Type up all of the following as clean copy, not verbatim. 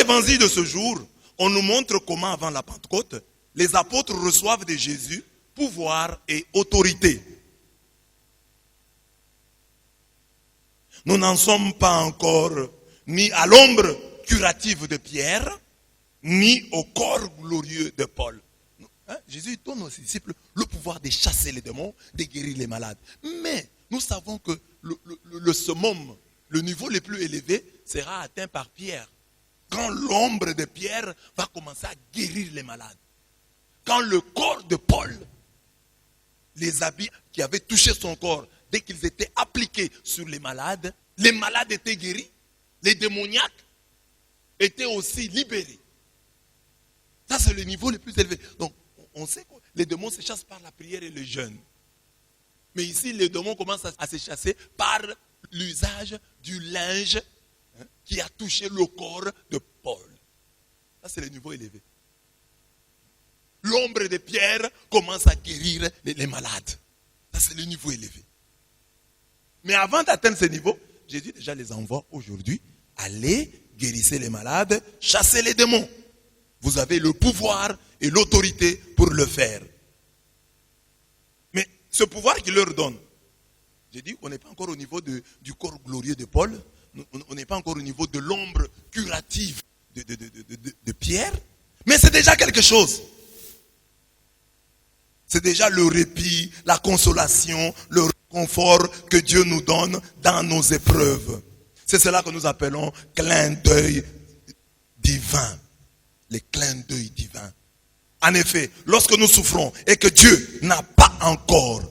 l'évangile de ce jour, on nous montre comment avant la Pentecôte, les apôtres reçoivent de Jésus pouvoir et autorité. Nous n'en sommes pas encore ni à l'ombre curative de Pierre, ni au corps glorieux de Paul. Jésus donne aux disciples le pouvoir de chasser les démons, de guérir les malades. Mais nous savons que le summum, le niveau le plus élevé, sera atteint par Pierre. Quand l'ombre de Pierre va commencer à guérir les malades. Quand le corps de Paul, les habits qui avaient touché son corps, dès qu'ils étaient appliqués sur les malades étaient guéris. Les démoniaques étaient aussi libérés. Ça, c'est le niveau le plus élevé. Donc, on sait que les démons se chassent par la prière et le jeûne. Mais ici, les démons commencent à se chasser par l'usage du linge qui a touché le corps de Paul. Ça, c'est le niveau élevé. L'ombre de Pierre commence à guérir les malades. Ça, c'est le niveau élevé. Mais avant d'atteindre ce niveau, Jésus déjà les envoie aujourd'hui. Allez, guérissez les malades, chassez les démons. Vous avez le pouvoir et l'autorité pour le faire. Mais ce pouvoir qu'il leur donne, j'ai dit qu'on n'est pas encore au niveau du corps glorieux de Paul, on n'est pas encore au niveau de l'ombre curative de Pierre, mais c'est déjà quelque chose. C'est déjà le répit, la consolation, le réconfort que Dieu nous donne dans nos épreuves. C'est cela que nous appelons clin d'œil divin. Les clins d'œil divins. En effet, lorsque nous souffrons et que Dieu n'a pas encore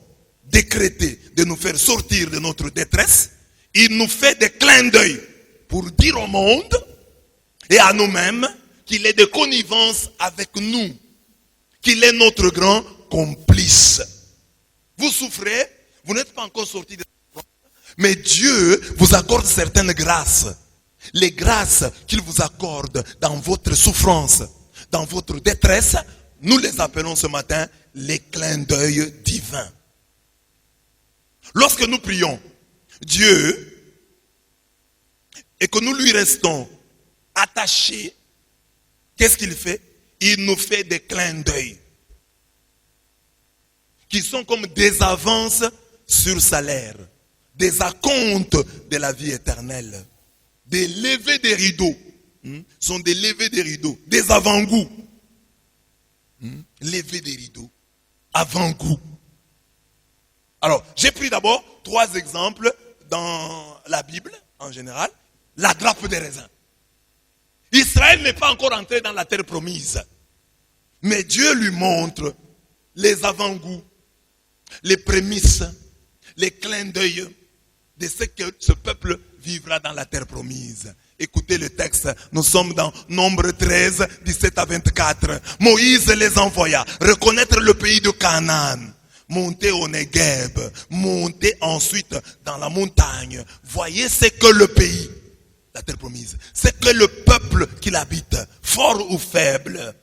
décrété de nous faire sortir de notre détresse, il nous fait des clins d'œil pour dire au monde et à nous-mêmes qu'il est de connivence avec nous, qu'il est notre grand complice. Vous souffrez, vous n'êtes pas encore sorti de la souffrance, mais Dieu vous accorde certaines grâces. Les grâces qu'il vous accorde dans votre souffrance, dans votre détresse, nous les appelons ce matin les clins d'œil divins. Lorsque nous prions Dieu et que nous lui restons attachés, qu'est-ce qu'il fait? Il nous fait des clins d'œil qui sont comme des avances sur salaire, des acomptes de la vie éternelle. Des levées des rideaux. Sont des levées des rideaux. Des avant-goûts. Levées des rideaux. Avant-goûts. Alors, j'ai pris d'abord 3 exemples dans la Bible, en général. La grappe des raisins. Israël n'est pas encore entré dans la terre promise. Mais Dieu lui montre les avant-goûts, les prémices, les clins d'œil de ce que ce peuple vivra dans la terre promise. Écoutez le texte, nous sommes dans Nombre 13, 17 à 24. Moïse les envoya reconnaître le pays de Canaan. Montez au Negev, montez ensuite dans la montagne. Voyez ce que le pays, la terre promise, c'est que le peuple qui l'habite, fort ou faible,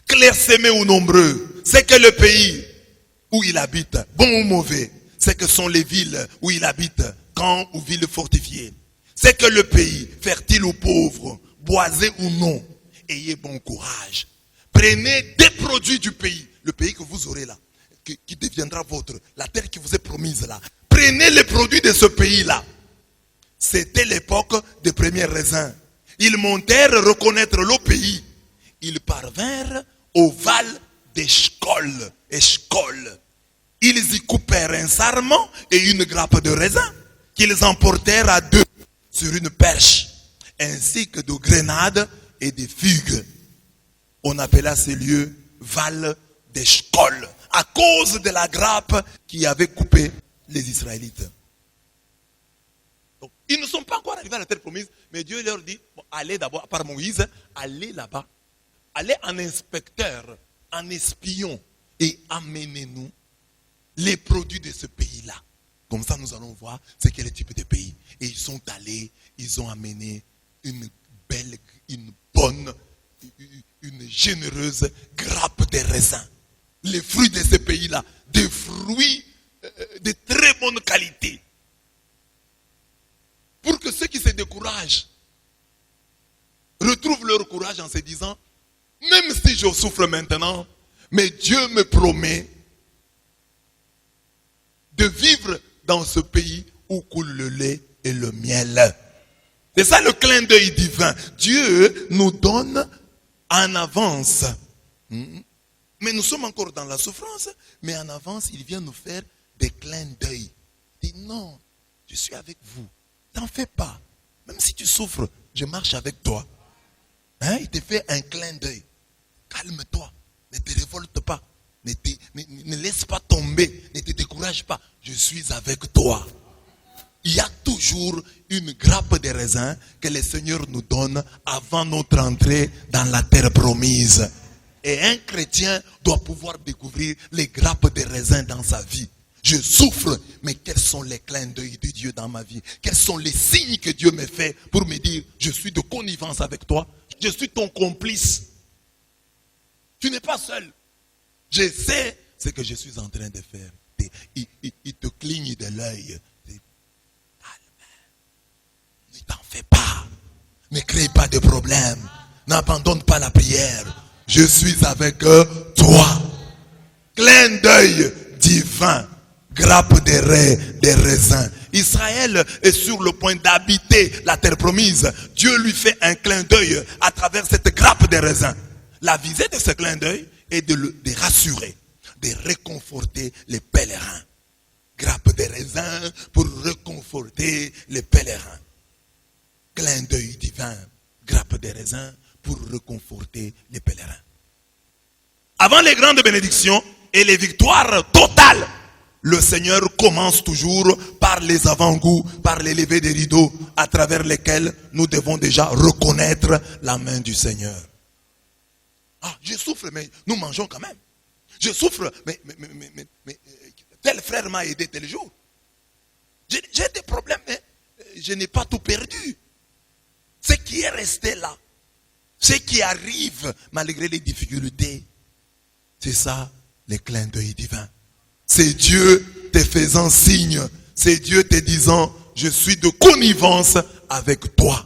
clairsemé ou nombreux, c'est que le pays où il habite, bon ou mauvais, c'est que sont les villes où il habite, camps ou villes fortifiées. C'est que le pays, fertile ou pauvre, boisé ou non, ayez bon courage. Prenez des produits du pays, le pays que vous aurez là, qui deviendra vôtre, la terre qui vous est promise là. Prenez les produits de ce pays-là. C'était l'époque des premiers raisins. Ils montèrent reconnaître le pays. Ils parvinrent au val d'Eshcol. Ils y coupèrent un sarment et une grappe de raisin qu'ils emportèrent à 2 sur une perche, ainsi que de grenades et de figues. On appela ces lieux val d'Eshcol à cause de la grappe qui avait coupé les Israélites. Donc, ils ne sont pas encore arrivés à la terre promise, mais Dieu leur dit, bon, allez d'abord, par Moïse, allez là-bas, allez en inspecteur, en espion, et amenez-nous les produits de ce pays-là. Comme ça, nous allons voir c'est quel type de pays. Et ils sont allés, ils ont amené une belle, une bonne, une généreuse grappe de raisins. Les fruits de ce pays-là, des fruits de très bonne qualité. Pour que ceux qui se découragent retrouvent en se disant, même si je souffre maintenant, mais Dieu me promet de vivre dans ce pays où coule le lait et le miel. C'est ça le clin d'œil divin. Dieu nous donne en avance. Mais nous sommes encore dans la souffrance, mais en avance, il vient nous faire des clins d'œil. Il dit non, je suis avec vous. T'en fais pas. Même si tu souffres, je marche avec toi. Il te fait un clin d'œil. Calme-toi, ne te révolte pas. Ne laisse pas tomber, ne te décourage pas. Je suis avec toi. Il y a toujours une grappe de raisin que le Seigneur nous donne avant notre entrée dans la terre promise. Et un chrétien doit pouvoir découvrir les grappes de raisin dans sa vie. Je souffre, mais quels sont les clins d'œil de Dieu dans ma vie? Quels sont les signes que Dieu me fait pour me dire, je suis de connivence avec toi, je suis ton complice. Tu n'es pas seul. Je sais ce que je suis en train de faire. Il te cligne de l'œil. Ne t'en fais pas. Ne crée pas de problème. N'abandonne pas la prière. Je suis avec toi. Clin d'œil divin. Grappe des raisins. Israël est sur le point d'habiter la terre promise. Dieu lui fait un clin d'œil à travers cette grappe de raisins. La visée de ce clin d'œil est de rassurer, de réconforter les pèlerins. Grappe de raisins pour réconforter les pèlerins. Clin d'œil divin, grappe de raisins pour réconforter les pèlerins. Avant les grandes bénédictions et les victoires totales, le Seigneur commence toujours par les avant-goûts, par les levées des rideaux, à travers lesquels nous devons déjà reconnaître la main du Seigneur. Ah, je souffre, mais nous mangeons quand même. Je souffre, mais tel frère m'a aidé tel jour. J'ai des problèmes, mais je n'ai pas tout perdu. Ce qui est resté là, ce qui arrive malgré les difficultés, c'est ça, les clins d'œil divins. C'est Dieu te faisant signe. C'est Dieu te disant, je suis de connivence avec toi.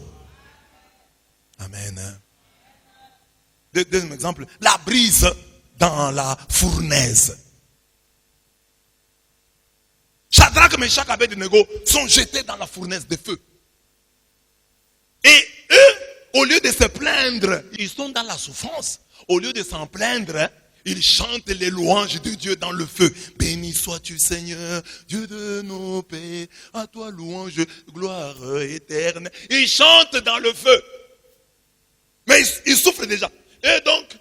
Amen. Deuxième exemple, la brise dans la fournaise. Shadrach, Meshach et Abednego sont jetés dans la fournaise de feu. Et eux, au lieu de se plaindre, ils sont dans la souffrance. Au lieu de s'en plaindre, ils chantent les louanges de Dieu dans le feu. Béni sois-tu Seigneur, Dieu de nos pères, à toi louange, gloire éterne. Ils chantent dans le feu. Mais ils souffrent déjà. Et donc,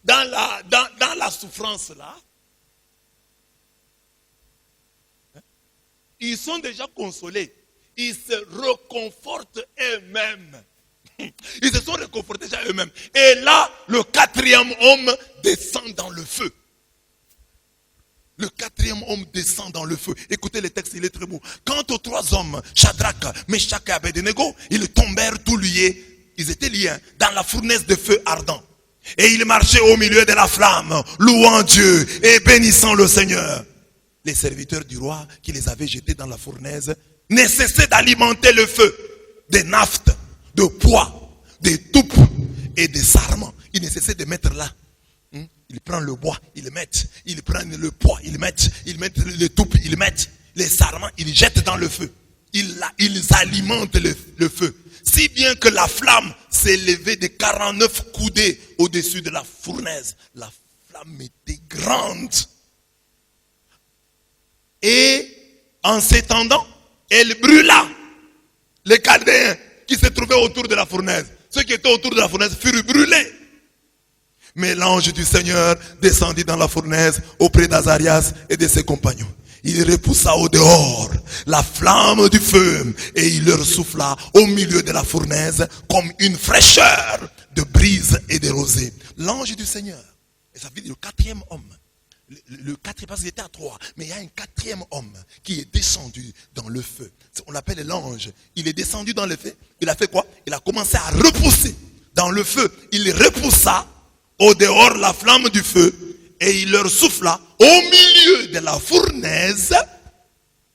dans la souffrance là, ils sont déjà consolés. Ils se reconfortent eux-mêmes. Ils se sont réconfortés déjà eux-mêmes. Et là, le quatrième homme descend dans le feu. Le quatrième homme descend dans le feu. Écoutez le texte, il est très beau. Quant aux trois hommes, Shadrach, Meshach et Abednego, ils tombèrent tout liés. Ils étaient liés dans la fournaise de feu ardent. Et ils marchaient au milieu de la flamme, louant Dieu et bénissant le Seigneur. Les serviteurs du roi qui les avaient jetés dans la fournaise ne cessaient d'alimenter le feu de naphte, de poids, de toupe et de sarment. Ils ne cessaient de mettre là. Ils prennent le bois, ils le mettent. Ils prennent le poids, ils le mettent. Ils mettent le toupe, ils le mettent. Les sarments, ils jettent dans le feu. Ils alimentent le feu. Si bien que la flamme s'est levée de 49 coudées au-dessus de la fournaise. La flamme était grande. Et en s'étendant, elle brûla les Chaldéens qui se trouvaient autour de la fournaise. Ceux qui étaient autour de la fournaise furent brûlés. Mais l'ange du Seigneur descendit dans la fournaise auprès d'Azarias et de ses compagnons. Il repoussa au dehors la flamme du feu et il leur souffla au milieu de la fournaise comme une fraîcheur de brise et de rosée. L'ange du Seigneur, et ça veut dire le quatrième homme, le quatrième, parce qu'il était à trois, mais il y a un quatrième homme qui est descendu dans le feu. On l'appelle l'ange. Il est descendu dans le feu. Il a fait quoi? Il a commencé à repousser dans le feu. Il repoussa au dehors la flamme du feu et il leur souffla au milieu de la fournaise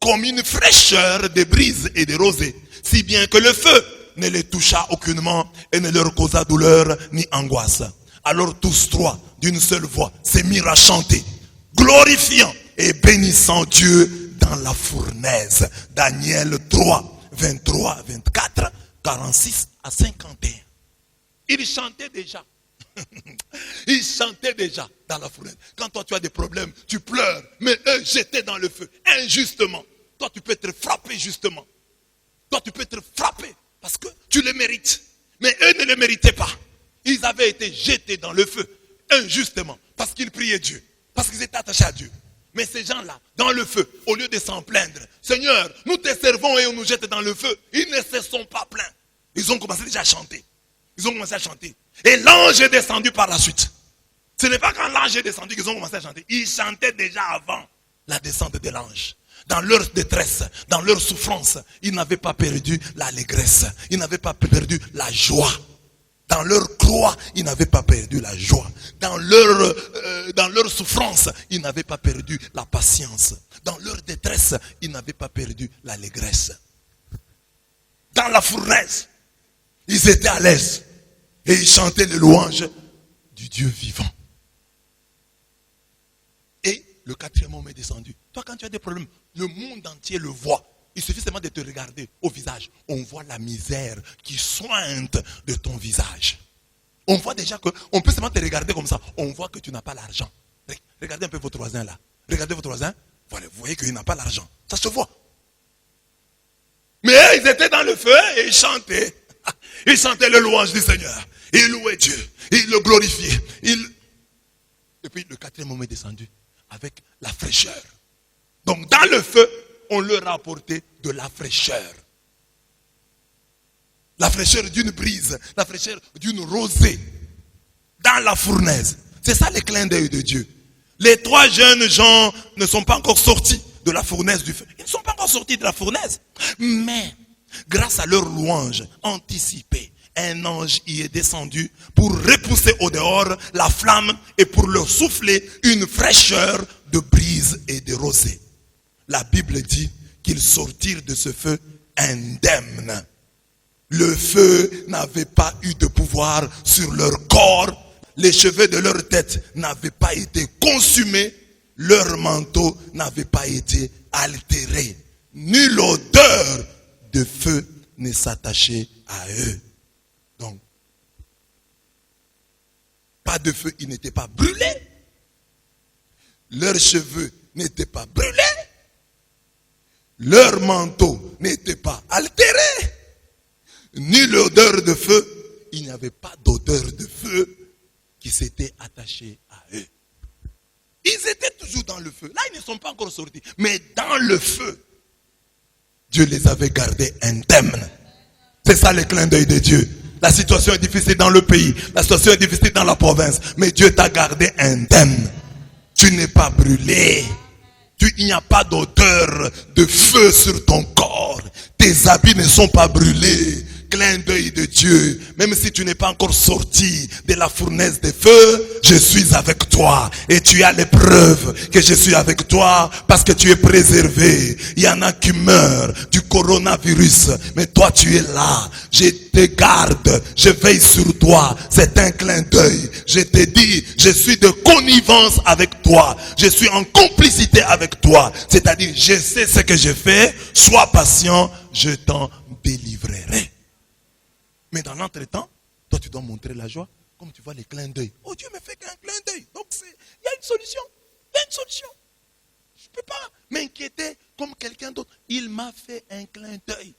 comme une fraîcheur de brise et de rosée. Si bien que le feu ne les toucha aucunement et ne leur causa douleur ni angoisse. Alors tous trois, d'une seule voix, se mirent à chanter, glorifiant et bénissant Dieu dans la fournaise. Daniel 3, 23, 24, 46 à 51. Ils chantaient déjà. Ils chantaient déjà dans la fournaise. Quand toi tu as des problèmes, tu pleures, mais eux jetaient dans le feu, injustement. Toi tu peux être frappé justement. Toi tu peux être frappé parce que tu le mérites. Mais eux ne le méritaient pas. Ils avaient été jetés dans le feu, injustement, parce qu'ils priaient Dieu, parce qu'ils étaient attachés à Dieu. Mais ces gens-là, dans le feu, au lieu de s'en plaindre, Seigneur, nous te servons et on nous jette dans le feu, ils ne se sont pas plaints. Ils ont commencé déjà à chanter. Ils ont commencé à chanter. Et l'ange est descendu par la suite. Ce n'est pas quand l'ange est descendu qu'ils ont commencé à chanter. Ils chantaient déjà avant la descente de l'ange. Dans leur détresse, dans leur souffrance, ils n'avaient pas perdu l'allégresse. Ils n'avaient pas perdu la joie. Dans leur croix, ils n'avaient pas perdu la joie. Dans leur souffrance, ils n'avaient pas perdu la patience. Dans leur détresse, ils n'avaient pas perdu l'allégresse. Dans la fournaise, ils étaient à l'aise. Et ils chantaient les louanges du Dieu vivant. Et le quatrième homme est descendu. Toi, quand tu as des problèmes, le monde entier le voit. Il suffit seulement de te regarder au visage. On voit la misère qui sointe de ton visage. On voit déjà que, on peut seulement te regarder comme ça. On voit que tu n'as pas l'argent. Regardez un peu votre voisin là. Regardez votre voisin. Voilà, vous voyez qu'il n'a pas l'argent. Ça se voit. Mais ils étaient dans le feu et ils chantaient. Ils chantaient le louange du Seigneur. Ils louaient Dieu. Ils le glorifiaient. Et puis le quatrième homme est descendu avec la fraîcheur. Donc dans le feu, on leur a apporté de la fraîcheur. La fraîcheur d'une brise, la fraîcheur d'une rosée. Dans la fournaise. C'est ça le clin d'œil de Dieu. Les trois jeunes gens ne sont pas encore sortis de la fournaise du feu. Ils ne sont pas encore sortis de la fournaise. Mais, grâce à leur louange anticipée, un ange y est descendu pour repousser au dehors la flamme et pour leur souffler une fraîcheur de brise et de rosée. La Bible dit qu'ils sortirent de ce feu indemnes. Le feu n'avait pas eu de pouvoir sur leur corps. Les cheveux de leur tête n'avaient pas été consumés. Leur manteau n'avait pas été altéré. Nulle odeur de feu ne s'attachait à eux. Donc, pas de feu, ils n'étaient pas brûlés. Leurs cheveux n'étaient pas brûlés. Leur manteau n'était pas altéré. Nulle odeur de feu. Il n'y avait pas d'odeur de feu qui s'était attachée à eux. Ils étaient toujours dans le feu. Là, ils ne sont pas encore sortis. Mais dans le feu, Dieu les avait gardés indemnes. C'est ça le clin d'œil de Dieu. La situation est difficile dans le pays. La situation est difficile dans la province. Mais Dieu t'a gardé indemne. Tu n'es pas brûlé. Il n'y a pas d'odeur de feu sur ton corps. Tes habits ne sont pas brûlés. Clin d'œil de Dieu. Même si tu n'es pas encore sorti de la fournaise des feux, je suis avec toi. Et tu as les preuves que je suis avec toi parce que tu es préservé. Il y en a qui meurent du coronavirus. Mais toi tu es là. Je te garde. Je veille sur toi. C'est un clin d'œil. Je te dis, je suis de connivence avec toi. Je suis en complicité avec toi. C'est-à-dire, je sais ce que je fais. Sois patient. Je t'en délivrerai. Mais dans l'entretemps, toi tu dois montrer la joie, comme tu vois les clins d'œil. Oh, Dieu me fait qu'un clin d'œil. Donc il y a une solution. Il y a une solution. Je ne peux pas m'inquiéter comme quelqu'un d'autre. Il m'a fait un clin d'œil.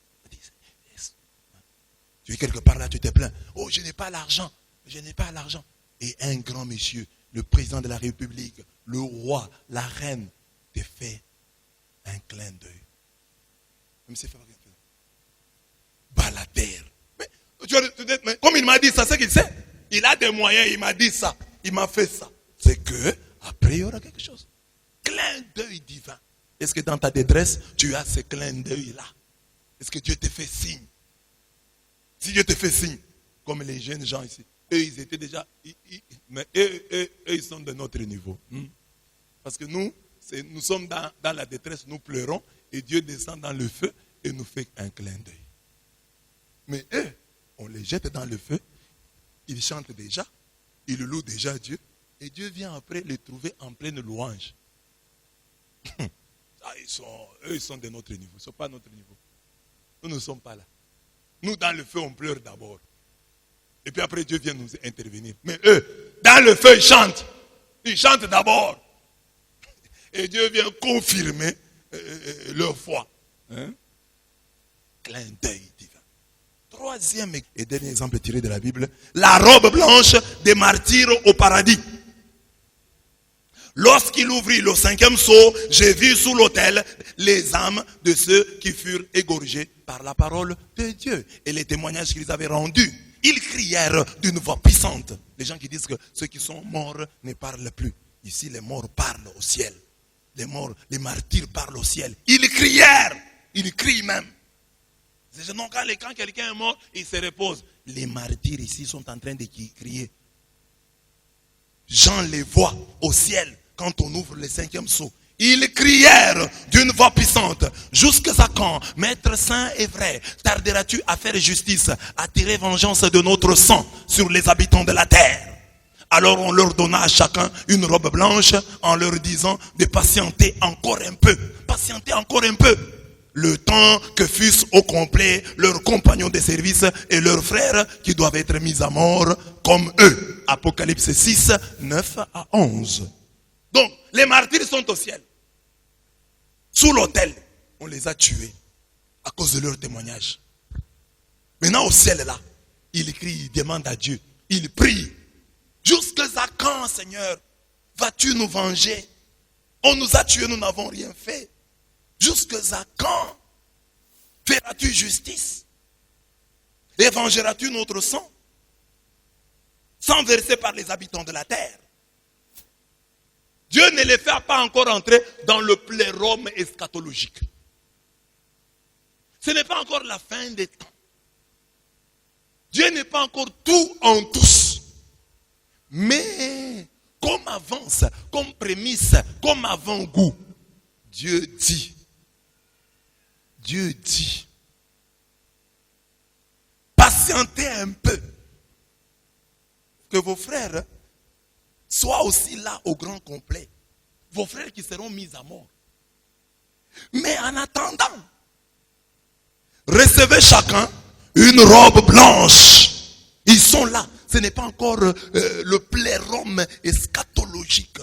Tu es quelque part là, tu te plains. Oh, je n'ai pas l'argent. Je n'ai pas l'argent. Et un grand monsieur, le président de la République, le roi, la reine, te fait un clin d'œil. Même si c'est pas Balader. Mais comme il m'a dit ça, c'est qu'il sait. Il a des moyens, il m'a dit ça. Il m'a fait ça. C'est que, après, il y aura quelque chose. Clin d'œil divin. Est-ce que dans ta détresse, tu as ce clin d'œil-là? Est-ce que Dieu te fait signe? Si Dieu te fait signe, comme les jeunes gens ici, eux, ils étaient déjà, mais eux, ils sont de notre niveau. Parce que nous sommes dans la détresse, nous pleurons, et Dieu descend dans le feu et nous fait un clin d'œil. Mais eux, on les jette dans le feu, ils chantent déjà, ils louent déjà Dieu, et Dieu vient après les trouver en pleine louange. Eux, ils sont de notre niveau, ils ne sont pas à notre niveau. Nous ne sommes pas là. Nous, dans le feu, on pleure d'abord. Et puis après, Dieu vient nous intervenir. Mais eux, dans le feu, ils chantent. Ils chantent d'abord. Et Dieu vient confirmer leur foi. Hein? Clin d'œil divin. Troisième et dernier exemple tiré de la Bible, la robe blanche des martyrs au paradis. Lorsqu'il ouvrit le 5e sceau, j'ai vu sous l'autel les âmes de ceux qui furent égorgés par la parole de Dieu et les témoignages qu'ils avaient rendus. Ils crièrent d'une voix puissante. Les gens qui disent que ceux qui sont morts ne parlent plus. Ici, les morts parlent au ciel. Les morts, les martyrs parlent au ciel. Ils crièrent. Ils crient même. Non, quand quelqu'un est mort, il se repose. Les martyrs ici sont en train de crier. Jean les voit au ciel quand on ouvre le 5e sceau. Ils crièrent d'une voix puissante. Jusqu'à quand, Maître saint et vrai, tarderas-tu à faire justice, à tirer vengeance de notre sang sur les habitants de la terre? Alors on leur donna à chacun une robe blanche en leur disant de patienter encore un peu. Patienter encore un peu. Le temps que fussent au complet leurs compagnons de service et leurs frères qui doivent être mis à mort comme eux. Apocalypse 6, 9 à 11. Donc, les martyrs sont au ciel. Sous l'autel, on les a tués à cause de leur témoignage. Maintenant, au ciel, là, ils crient, ils demandent à Dieu, ils prient. Jusqu'à quand, Seigneur, vas-tu nous venger? On nous a tués, nous n'avons rien fait. Jusqu'à quand feras-tu justice? Et vengeras-tu notre sang? Sans verser par les habitants de la terre. Dieu ne les fait pas encore entrer dans le plérome eschatologique. Ce n'est pas encore la fin des temps. Dieu n'est pas encore tout en tous. Mais comme avance, comme prémisse, comme avant-goût, Dieu dit, patientez un peu, que vos frères soient aussi là au grand complet. Vos frères qui seront mis à mort. Mais en attendant, recevez chacun une robe blanche. Ils sont là. Ce n'est pas encore le plérome eschatologique.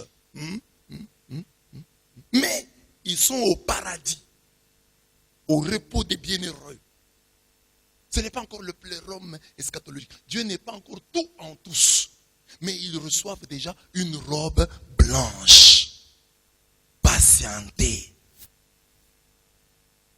Mais ils sont au paradis. Au repos des bienheureux. Ce n'est pas encore le plérome eschatologique. Dieu n'est pas encore tout en tous. Mais ils reçoivent déjà une robe blanche. Patientez.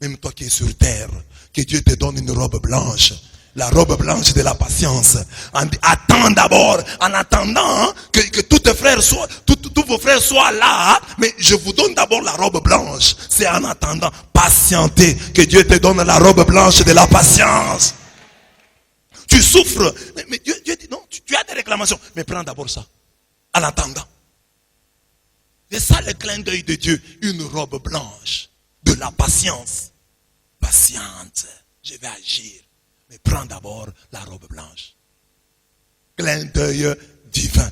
Même toi qui es sur terre, que Dieu te donne une robe blanche. La robe blanche de la patience. Attends d'abord, en attendant que tous tes frères soient, tous vos frères soient là, mais je vous donne d'abord la robe blanche. C'est en attendant, patientez, que Dieu te donne la robe blanche de la patience. Tu souffres, mais Dieu dit non, tu as des réclamations, mais prends d'abord ça, en attendant. C'est ça le clin d'œil de Dieu, une robe blanche de la patience. Patiente, je vais agir. Mais prends d'abord la robe blanche. Clin d'œil divin.